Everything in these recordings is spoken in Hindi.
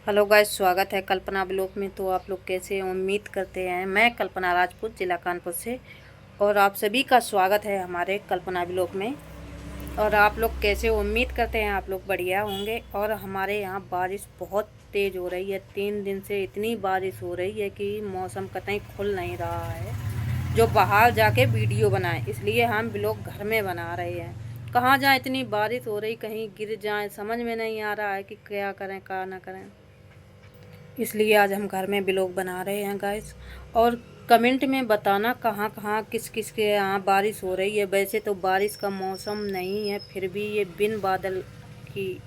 हेलो गाइस, स्वागत है कल्पना ब्लॉग में। तो आप लोग कैसे हैं? उम्मीद करते हैं। मैं कल्पना राजपूत, जिला कानपुर से, और आप सभी का स्वागत है हमारे कल्पना ब्लॉग में। और आप लोग कैसे? उम्मीद करते हैं आप लोग बढ़िया होंगे। और हमारे यहाँ बारिश बहुत तेज़ हो रही है। 3 दिन से इतनी बारिश हो रही है कि मौसम कतई खुल नहीं रहा है जो बाहर जाके वीडियो बनाएं, इसलिए हम ब्लॉग घर में बना रहे हैं। कहाँ जाएं, इतनी बारिश हो रही, कहीं गिर जाएं, समझ में नहीं आ रहा है कि क्या करें क्या ना करें। इसलिए आज हम घर में ब्लॉग बना रहे हैं गाइस। और कमेंट में बताना कहाँ कहाँ किस किस के यहाँ बारिश हो रही है। वैसे तो बारिश का मौसम नहीं है, फिर भी ये बिन बादल की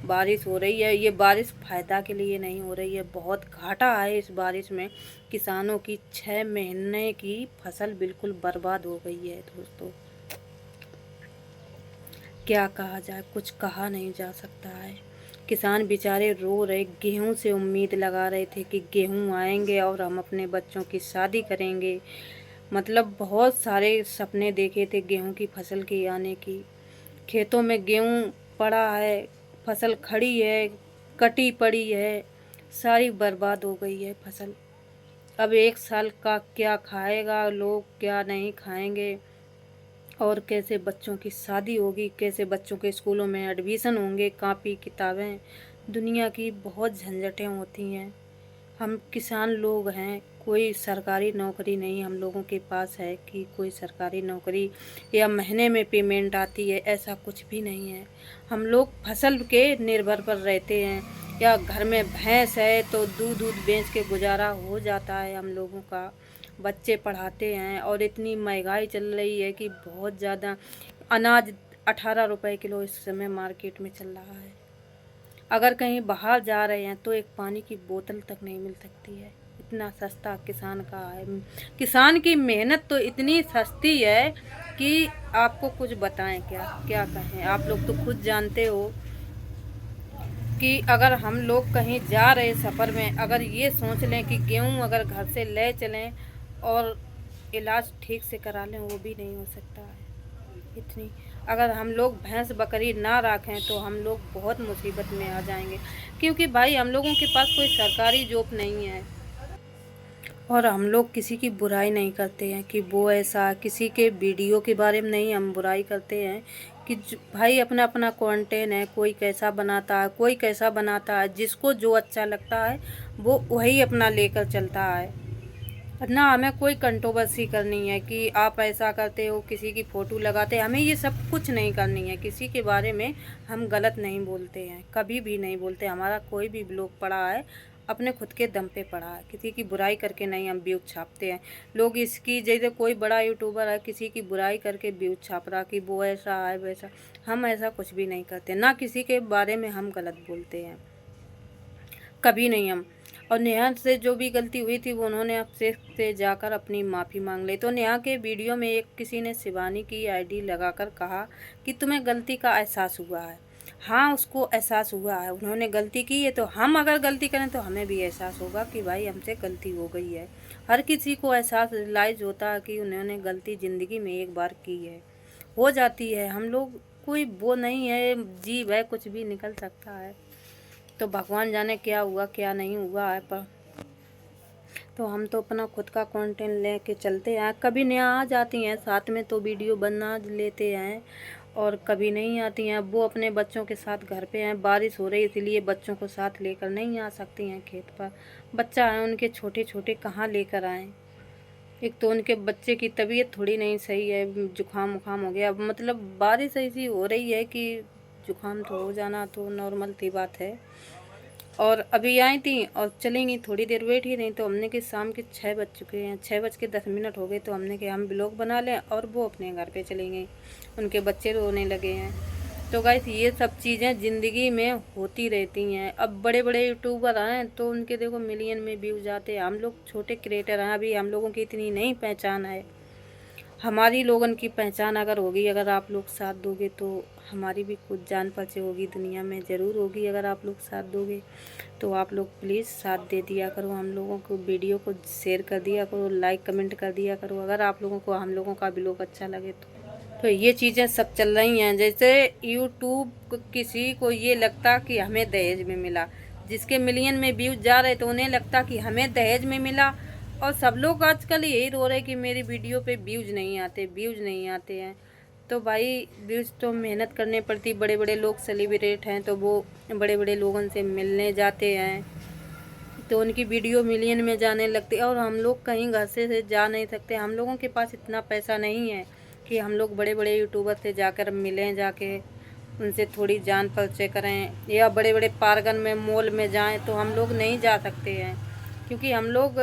बारिश हो रही है। ये बारिश फ़ायदा के लिए नहीं हो रही है, बहुत घाटा है इस बारिश में। किसानों की 6 महीने की फसल बिल्कुल बर्बाद हो गई है दोस्तों। क्या कहा जाए, कुछ कहा नहीं जा सकता है। किसान बेचारे रो रहे, गेहूं से उम्मीद लगा रहे थे कि गेहूं आएंगे और हम अपने बच्चों की शादी करेंगे। मतलब बहुत सारे सपने देखे थे गेहूं की फसल के आने की। खेतों में गेहूं पड़ा है, फसल खड़ी है, कटी पड़ी है, सारी बर्बाद हो गई है फसल। अब 1 साल का क्या खाएगा लोग, क्या नहीं खाएंगे, और कैसे बच्चों की शादी होगी, कैसे बच्चों के स्कूलों में एडमिशन होंगे, कापी किताबें, दुनिया की बहुत झंझटें होती हैं। हम किसान लोग हैं, कोई सरकारी नौकरी नहीं हम लोगों के पास है कि कोई सरकारी नौकरी या महीने में पेमेंट आती है, ऐसा कुछ भी नहीं है। हम लोग फसल के निर्भर पर रहते हैं, या घर में भैंस है तो दूध दूध बेच के गुजारा हो जाता है हम लोगों का। बच्चे पढ़ाते हैं, और इतनी महंगाई चल रही है कि बहुत ज़्यादा। अनाज 18 रुपए किलो इस समय मार्केट में चल रहा है। अगर कहीं बाहर जा रहे हैं तो एक पानी की बोतल तक नहीं मिल सकती है, इतना सस्ता किसान का है। किसान की मेहनत तो इतनी सस्ती है कि आपको कुछ बताएं क्या क्या कहें। आप लोग तो खुद जानते हो कि अगर हम लोग कहीं जा रहे सफ़र में, अगर ये सोच लें कि गेहूँ अगर घर से ले चलें और इलाज ठीक से करा लें, वो भी नहीं हो सकता है। इतनी अगर हम लोग भैंस बकरी ना रखें तो हम लोग बहुत मुसीबत में आ जाएंगे, क्योंकि भाई हम लोगों के पास कोई सरकारी जॉब नहीं है। और हम लोग किसी की बुराई नहीं करते हैं कि वो ऐसा, किसी के वीडियो के बारे में नहीं हम बुराई करते हैं कि भाई अपना अपना कंटेंट है, कोई कैसा बनाता है, कोई कैसा बनाता है, जिसको जो अच्छा लगता है वो वही अपना लेकर चलता है। ना हमें कोई कंट्रोवर्सी करनी है कि आप ऐसा करते हो, किसी की फ़ोटो लगाते हैं, हमें ये सब कुछ नहीं करनी है। किसी के बारे में हम गलत नहीं बोलते हैं, कभी भी नहीं बोलते। हमारा कोई भी ब्लॉग पड़ा है अपने खुद के दम पे पड़ा है, किसी की बुराई करके नहीं हम व्यूज़ छापते हैं। लोग इसकी जैसे कोई बड़ा यूट्यूबर है, किसी की बुराई करके व्यूज़ छाप रहा कि वो ऐसा है वैसा, हम ऐसा कुछ भी नहीं करते। ना किसी के बारे में हम गलत बोलते हैं, कभी नहीं हम। और नेहा से जो भी गलती हुई थी वो उन्होंने आपसे से जाकर अपनी माफ़ी मांग ली। तो नेहा के वीडियो में एक किसी ने शिवानी की आईडी लगाकर कहा कि तुम्हें गलती का एहसास हुआ है। हाँ, उसको एहसास हुआ है, उन्होंने गलती की है, तो हम अगर गलती करें तो हमें भी एहसास होगा कि भाई हमसे गलती हो गई है। हर किसी को एहसास रियलाइज़ होता है कि उन्होंने गलती ज़िंदगी में एक बार की है, हो जाती है। हम लोग कोई वो नहीं है, जीव है, कुछ भी निकल सकता है। तो भगवान जाने क्या हुआ क्या नहीं हुआ है, पर तो हम तो अपना खुद का कंटेंट लेके चलते हैं। कभी नया आ जाती हैं साथ में तो वीडियो बना लेते हैं, और कभी नहीं आती हैं। वो अपने बच्चों के साथ घर पे हैं, बारिश हो रही इसलिए बच्चों को साथ लेकर नहीं आ सकती हैं खेत पर। बच्चा है उनके छोटे छोटे, कहाँ लेकर आएँ। एक तो उनके बच्चे की तबीयत थोड़ी नहीं सही है, जुकाम उखाम हो गया। मतलब बारिश ऐसी हो रही है कि जुकाम तो हो जाना तो नॉर्मल सी बात है। और अभी आई थी और चलेंगी, थोड़ी देर वेट ही नहीं, तो हमने कि शाम के 6 बज चुके हैं, 6:10 हो गए, तो हमने कि हम ब्लॉग बना लें और वो अपने घर पे चली गई। उनके बच्चे रोने लगे हैं। तो गाइस ये सब चीज़ें ज़िंदगी में होती रहती हैं। अब बड़े बड़े यूट्यूबर हैं तो उनके देखो मिलियन में व्यूज़ आते हैं। हम लोग छोटे क्रिएटर हैं, अभी हम लोगों की इतनी नहीं पहचान है। हमारी लोगन की पहचान अगर होगी, अगर आप लोग साथ दोगे, तो हमारी भी कुछ जान पहचान होगी दुनिया में, ज़रूर होगी। अगर आप लोग साथ दोगे तो आप लोग प्लीज़ साथ दे दिया करो, हम लोगों को वीडियो को शेयर कर दिया करो, लाइक कमेंट कर दिया करो, अगर आप लोगों को हम लोगों का ब्लॉग अच्छा लगे तो ये चीज़ें सब चल रही हैं। जैसे यूट्यूब किसी को ये लगता कि हमें दहेज में मिला, जिसके मिलियन में व्यूज जा रहे तो उन्हें लगता कि हमें दहेज में मिला। और सब लोग आजकल यही रो रहे कि मेरी वीडियो पे व्यूज नहीं आते हैं। तो भाई व्यूज तो मेहनत करनी पड़ती। बड़े बड़े लोग सेलिब्रेट हैं तो वो बड़े बड़े लोगों से मिलने जाते हैं तो उनकी वीडियो मिलियन में जाने लगती है। और हम लोग कहीं घर से जा नहीं सकते, हम लोगों के पास इतना पैसा नहीं है कि हम लोग बड़े बड़े यूट्यूबर से जाकर मिलें, जाके उनसे थोड़ी जान परिचय करें, या बड़े बड़े पार्गन में मॉल में जाएं तो हम लोग नहीं जा सकते हैं क्योंकि हम लोग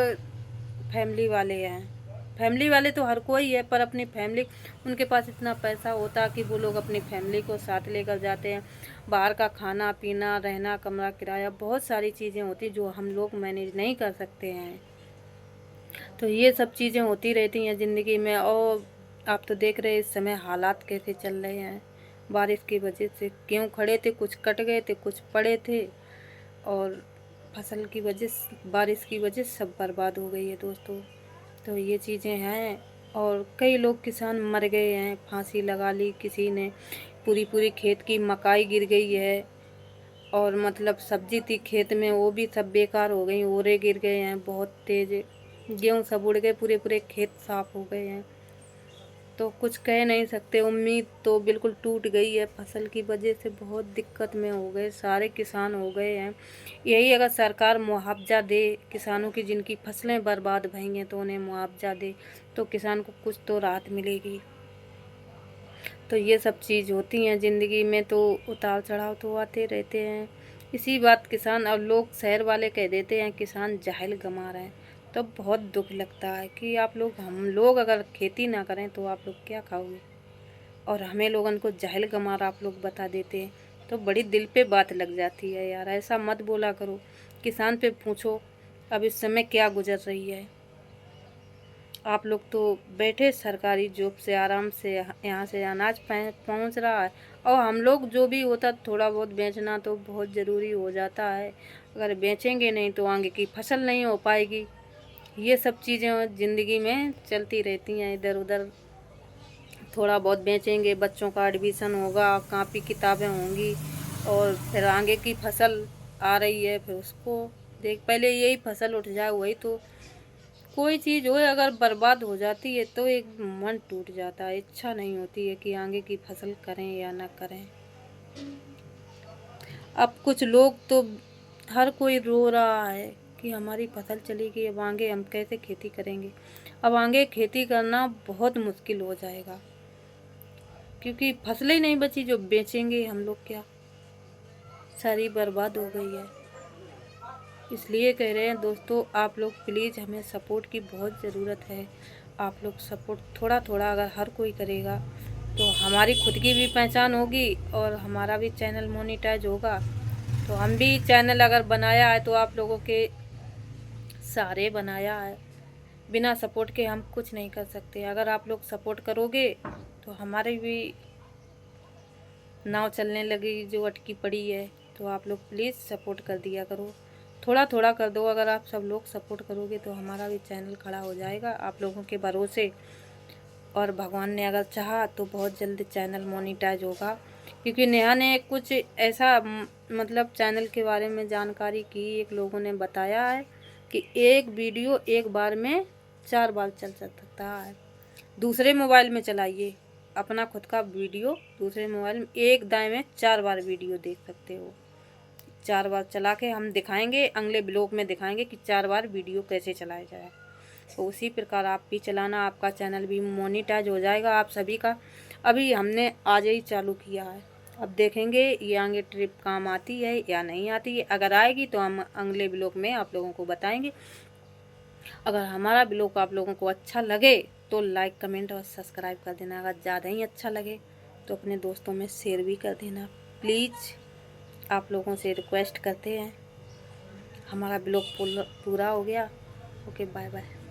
फैमिली वाले हैं। फैमिली वाले तो हर कोई है, पर अपनी फैमिली, उनके पास इतना पैसा होता कि वो लोग अपनी फैमिली को साथ लेकर जाते हैं। बाहर का खाना पीना, रहना, कमरा किराया, बहुत सारी चीज़ें होती जो हम लोग मैनेज नहीं कर सकते हैं। तो ये सब चीज़ें होती रहती हैं ज़िंदगी में। और आप तो देख रहे हैं इस समय हालात कैसे चल रहे हैं। बारिश की वजह से गेहूँ खड़े थे, कुछ कट गए थे, कुछ पड़े थे, और फसल की वजह से, बारिश की वजह से सब बर्बाद हो गई है दोस्तों। तो ये चीज़ें हैं। और कई लोग किसान मर गए हैं, फांसी लगा ली किसी ने, पूरी पूरी खेत की मकाई गिर गई है, और मतलब सब्जी थी खेत में वो भी सब बेकार हो गई, ओरे गिर गए हैं बहुत तेज़, गेहूँ सब उड़ गए, पूरे पूरे खेत साफ हो गए हैं। तो कुछ कह नहीं सकते, उम्मीद तो बिल्कुल टूट गई है। फसल की वजह से बहुत दिक्कत में हो गए, सारे किसान हो गए हैं। यही अगर सरकार मुआवजा दे किसानों की, जिनकी फसलें बर्बाद भई हैं तो उन्हें मुआवजा दे तो किसान को कुछ तो राहत मिलेगी। तो ये सब चीज़ होती हैं ज़िंदगी में, तो उतार चढ़ाव तो आते रहते हैं। इसी बात किसान, और लोग शहर वाले कह देते हैं किसान जाहिल गंवा रहे हैं। तो बहुत दुख लगता है कि आप लोग, हम लोग अगर खेती ना करें तो आप लोग क्या खाओगे, और हमें लोगन को जाहिल गंवार आप लोग बता देते हैं। तो बड़ी दिल पे बात लग जाती है यार, ऐसा मत बोला करो। किसान पे पूछो अब इस समय क्या गुजर रही है। आप लोग तो बैठे सरकारी जॉब से आराम से, यहाँ से अनाज पहुँच रहा है, और हम लोग जो भी होता थोड़ा बहुत बेचना तो बहुत ज़रूरी हो जाता है। अगर बेचेंगे नहीं तो आगे की फसल नहीं हो पाएगी। ये सब चीज़ें ज़िंदगी में चलती रहती हैं इधर उधर। थोड़ा बहुत बेचेंगे, बच्चों का एडमिशन होगा, कापी किताबें होंगी, और फिर आगे की फसल आ रही है, फिर उसको देख, पहले यही फसल उठ जाए वही तो। कोई चीज़ हो अगर बर्बाद हो जाती है तो एक मन टूट जाता है, इच्छा नहीं होती है कि आगे की फसल करें या ना करें। अब कुछ लोग तो, हर कोई रो रहा है कि हमारी फसल चली गई, अब आगे हम कैसे खेती करेंगे। अब आगे खेती करना बहुत मुश्किल हो जाएगा क्योंकि फसलें ही नहीं बची, जो बेचेंगे हम लोग क्या, सारी बर्बाद हो गई है। इसलिए कह रहे हैं दोस्तों, आप लोग प्लीज़, हमें सपोर्ट की बहुत ज़रूरत है। आप लोग सपोर्ट थोड़ा थोड़ा अगर हर कोई करेगा तो हमारी खुद की भी पहचान होगी और हमारा भी चैनल मोनेटाइज होगा। तो हम भी चैनल अगर बनाया है तो आप लोगों के सहारे बनाया है, बिना सपोर्ट के हम कुछ नहीं कर सकते। अगर आप लोग सपोर्ट करोगे तो हमारी भी नाव चलने लगी जो अटकी पड़ी है। तो आप लोग प्लीज़ सपोर्ट कर दिया करो, थोड़ा थोड़ा कर दो। अगर आप सब लोग सपोर्ट करोगे तो हमारा भी चैनल खड़ा हो जाएगा आप लोगों के भरोसे। और भगवान ने अगर चाहा तो बहुत जल्द चैनल मोनेटाइज होगा, क्योंकि नेहा ने कुछ ऐसा मतलब चैनल के बारे में जानकारी की, एक लोगों ने बताया है कि एक वीडियो एक बार में 4 बार चल सकता है। दूसरे मोबाइल में चलाइए अपना खुद का वीडियो, दूसरे मोबाइल में एक दाएं में 4 बार वीडियो देख सकते हो। 4 बार चला के हम दिखाएंगे, अगले ब्लॉग में दिखाएंगे कि 4 बार वीडियो कैसे चलाया जाए। तो उसी प्रकार आप भी चलाना, आपका चैनल भी मोनेटाइज हो जाएगा आप सभी का। अभी हमने आज ही चालू किया है, अब देखेंगे ये आगे ट्रिप काम आती है या नहीं आती है। अगर आएगी तो हम अगले ब्लॉग में आप लोगों को बताएंगे। अगर हमारा ब्लॉग आप लोगों को अच्छा लगे तो लाइक कमेंट और सब्सक्राइब कर देना। अगर ज़्यादा ही अच्छा लगे तो अपने दोस्तों में शेयर भी कर देना प्लीज़। आप लोगों से रिक्वेस्ट करते हैं। हमारा ब्लॉग पूरा हो गया। Okay, bye bye.